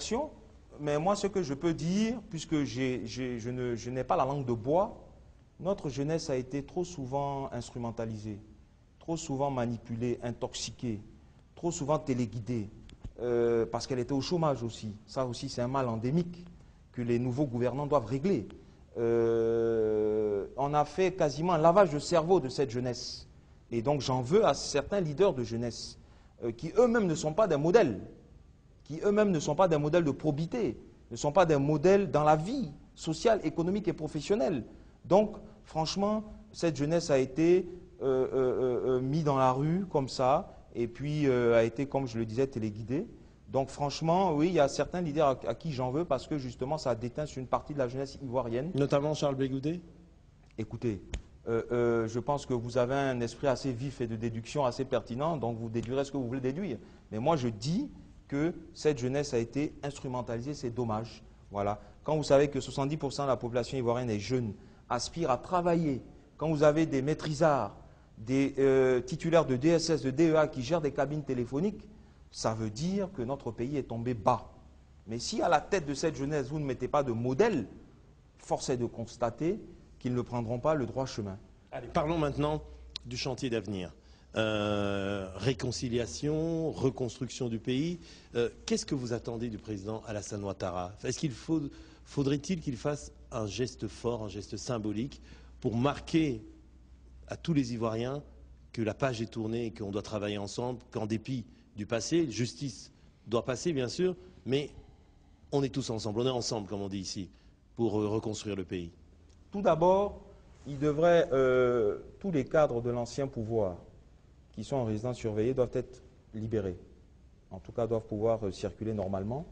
réaction, mais moi ce que je peux dire, puisque je n'ai pas la langue de bois, notre jeunesse a été trop souvent instrumentalisée, trop souvent manipulée, intoxiquée, trop souvent téléguidée, parce qu'elle était au chômage aussi. Ça aussi c'est un mal endémique que les nouveaux gouvernants doivent régler. On a fait quasiment un lavage de cerveau de cette jeunesse. Et donc j'en veux à certains leaders de jeunesse qui eux-mêmes ne sont pas des modèles, qui eux-mêmes ne sont pas des modèles de probité, ne sont pas des modèles dans la vie sociale, économique et professionnelle. Donc franchement, cette jeunesse a été mise dans la rue comme ça, et puis a été, comme je le disais, téléguidée. Donc franchement, oui, il y a certains leaders à qui j'en veux parce que justement ça a déteint sur une partie de la jeunesse ivoirienne. Notamment Charles Blé Goudé. Écoutez, je pense que vous avez un esprit assez vif et de déduction assez pertinent, donc vous déduirez ce que vous voulez déduire. Mais moi je dis que cette jeunesse a été instrumentalisée, c'est dommage. Voilà. Quand vous savez que 70% de la population ivoirienne est jeune, aspire à travailler, quand vous avez des maîtrisards, des titulaires de DSS, de DEA qui gèrent des cabines téléphoniques, ça veut dire que notre pays est tombé bas. Mais si à la tête de cette jeunesse, vous ne mettez pas de modèle, force est de constater qu'ils ne prendront pas le droit chemin. Allez, parlons maintenant du chantier d'avenir. Réconciliation, reconstruction du pays. Qu'est-ce que vous attendez du président Alassane Ouattara? Est-ce qu'il faudrait-il qu'il fasse un geste fort, un geste symbolique pour marquer à tous les Ivoiriens que la page est tournée et qu'on doit travailler ensemble, qu'en dépit du passé, justice doit passer bien sûr, mais on est tous ensemble, on est ensemble comme on dit ici, pour reconstruire le pays? Tout d'abord, il devrait, tous les cadres de l'ancien pouvoir qui sont en résidence surveillée doivent être libérés. En tout cas, doivent pouvoir circuler normalement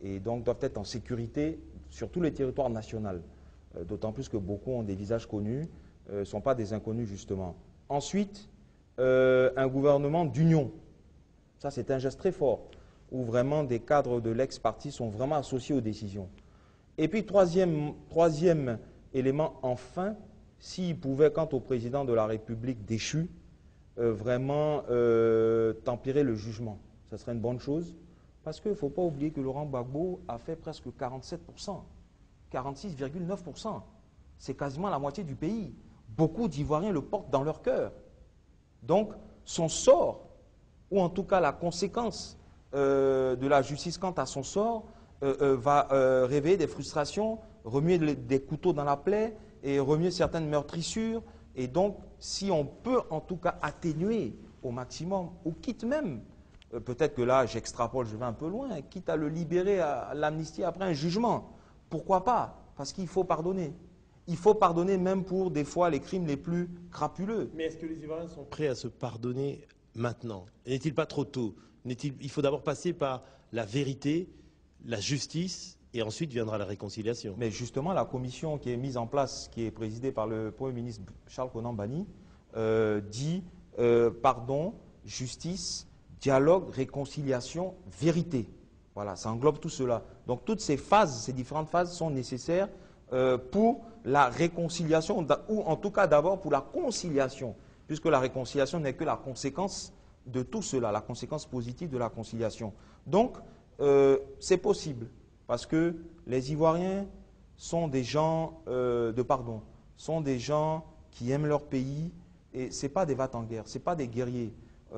et donc doivent être en sécurité sur tous les territoires nationaux. D'autant plus que beaucoup ont des visages connus, ne sont pas des inconnus justement. Ensuite, un gouvernement d'union. Ça, c'est un geste très fort, où vraiment des cadres de l'ex-parti sont vraiment associés aux décisions. Et puis, troisième élément, enfin, s'il pouvait, quant au président de la République déchu, vraiment tempérer le jugement. Ce serait une bonne chose, parce qu'il ne faut pas oublier que Laurent Gbagbo a fait presque 47%, 46,9%. C'est quasiment la moitié du pays. Beaucoup d'Ivoiriens le portent dans leur cœur. Donc, son sort, ou en tout cas la conséquence de la justice quant à son sort, va réveiller des frustrations, remuer des couteaux dans la plaie et remuer certaines meurtrissures. Et donc, si on peut en tout cas atténuer au maximum, ou quitte même, peut-être que là j'extrapole, je vais un peu loin, quitte à le libérer à l'amnistie après un jugement, pourquoi pas? Parce qu'il faut pardonner. Il faut pardonner même pour des fois les crimes les plus crapuleux. Mais est-ce que les Ivoiriens sont prêts à se pardonner maintenant? N'est-il pas trop tôt? Il faut d'abord passer par la vérité, la justice, et ensuite viendra la réconciliation. Mais justement, la commission qui est mise en place, qui est présidée par le Premier ministre Charles Konan Banny, dit pardon, justice, dialogue, réconciliation, vérité. Voilà, ça englobe tout cela. Donc toutes ces phases, ces différentes phases sont nécessaires pour la réconciliation, ou en tout cas d'abord pour la conciliation, puisque la réconciliation n'est que la conséquence de tout cela, la conséquence positive de la conciliation. Donc, c'est possible, parce que les Ivoiriens sont des gens de pardon, sont des gens qui aiment leur pays, et ce n'est pas des va-t-en-guerre, ce n'est pas des guerriers.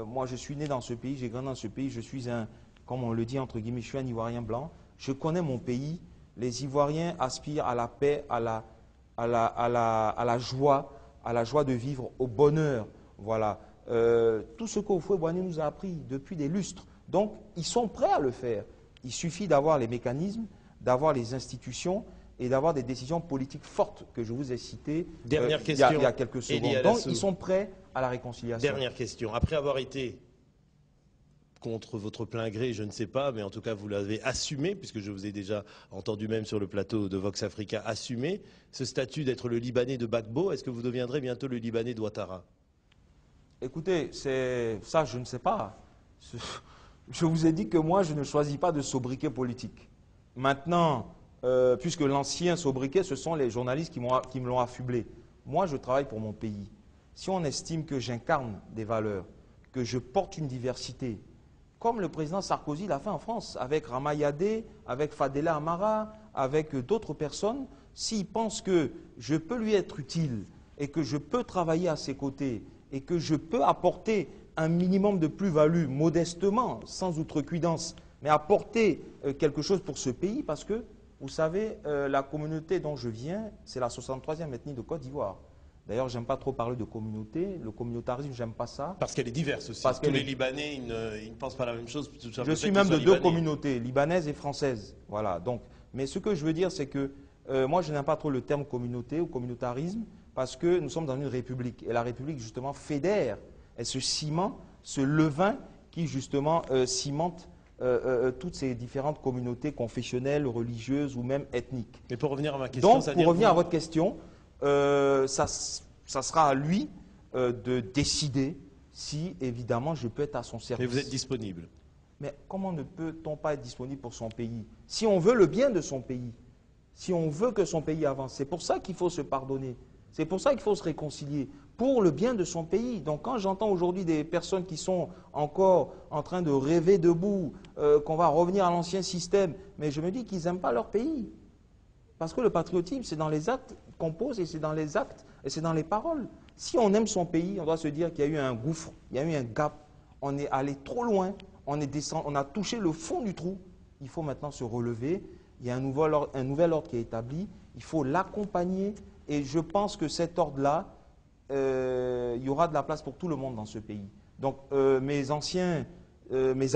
Moi, je suis né dans ce pays, j'ai grandi dans ce pays, je suis un, comme on le dit entre guillemets, je suis un Ivoirien blanc, je connais mon pays. Les Ivoiriens aspirent à la paix, à la joie de vivre, au bonheur. Voilà. Tout ce qu'Houphouët-Boigny nous a appris depuis des lustres. Donc, ils sont prêts à le faire. Il suffit d'avoir les mécanismes, d'avoir les institutions et d'avoir des décisions politiques fortes que je vous ai citées il y a quelques secondes. Donc, ils sont prêts à la réconciliation. Dernière question. Après avoir été contre votre plein gré, je ne sais pas, mais en tout cas vous l'avez assumé, puisque je vous ai déjà entendu même sur le plateau de Vox Africa assumer ce statut d'être le Libanais de Gbagbo. Est-ce que vous deviendrez bientôt le Libanais d'Ouattara? Écoutez, ça je ne sais pas. Je vous ai dit que moi je ne choisis pas de sobriquet politique. Maintenant, puisque l'ancien sobriquet, ce sont les journalistes qui me l'ont affublé. Moi je travaille pour mon pays. Si on estime que j'incarne des valeurs, que je porte une diversité, comme le président Sarkozy l'a fait en France, avec Ramayadeh, avec Fadela Amara, avec d'autres personnes. S'il pense que je peux lui être utile et que je peux travailler à ses côtés et que je peux apporter un minimum de plus-value, modestement, sans outrecuidance, mais apporter quelque chose pour ce pays, parce que, vous savez, la communauté dont je viens, c'est la 63e ethnie de Côte d'Ivoire. D'ailleurs, je n'aime pas trop parler de communauté. Le communautarisme, j'aime pas ça. Parce qu'elle est diverse aussi. Tous les Libanais, ils ne pensent pas la même chose. Je suis même de deux communautés, libanaise et française. Voilà. Donc, mais ce que je veux dire, c'est que moi, je n'aime pas trop le terme communauté ou communautarisme, parce que nous sommes dans une république. Et la république, justement, fédère. Elle se cimente, ce levain qui, justement, cimente toutes ces différentes communautés confessionnelles, religieuses ou même ethniques. Mais pour revenir à ma question, donc, pour revenir à votre question, ça sera à lui de décider si, évidemment, je peux être à son service. Mais vous êtes disponible. Mais comment ne peut-on pas être disponible pour son pays? Si on veut le bien de son pays, si on veut que son pays avance, c'est pour ça qu'il faut se pardonner. C'est pour ça qu'il faut se réconcilier, pour le bien de son pays. Donc quand j'entends aujourd'hui des personnes qui sont encore en train de rêver debout, qu'on va revenir à l'ancien système, mais je me dis qu'ils n'aiment pas leur pays. Parce que le patriotisme, c'est dans les actes qu'on pose et c'est dans les actes et c'est dans les paroles. Si on aime son pays, on doit se dire qu'il y a eu un gouffre, il y a eu un gap, on est allé trop loin, on a touché le fond du trou. Il faut maintenant se relever, il y a un nouvel ordre qui est établi, il faut l'accompagner et je pense que cet ordre-là, il y aura de la place pour tout le monde dans ce pays. Donc mes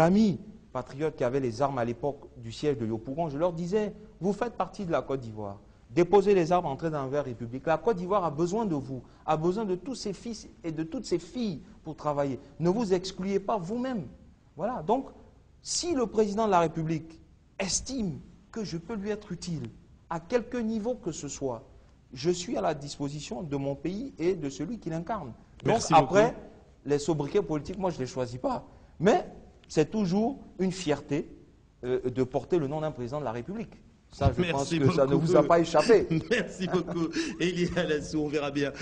amis patriotes qui avaient les armes à l'époque du siège de Yopougon, je leur disais, vous faites partie de la Côte d'Ivoire. Déposez les armes, entrez dans la nouvelle République. La Côte d'Ivoire a besoin de vous, a besoin de tous ses fils et de toutes ses filles pour travailler. Ne vous excluez pas vous-même. Voilà. Donc, si le président de la République estime que je peux lui être utile, à quelque niveau que ce soit, je suis à la disposition de mon pays et de celui qui l'incarne. Donc après, les sobriquets politiques, moi je ne les choisis pas. Mais c'est toujours une fierté de porter le nom d'un président de la République. Ça, je pense que ça ne vous a pas échappé. Merci beaucoup. Elie Alassou, on verra bien.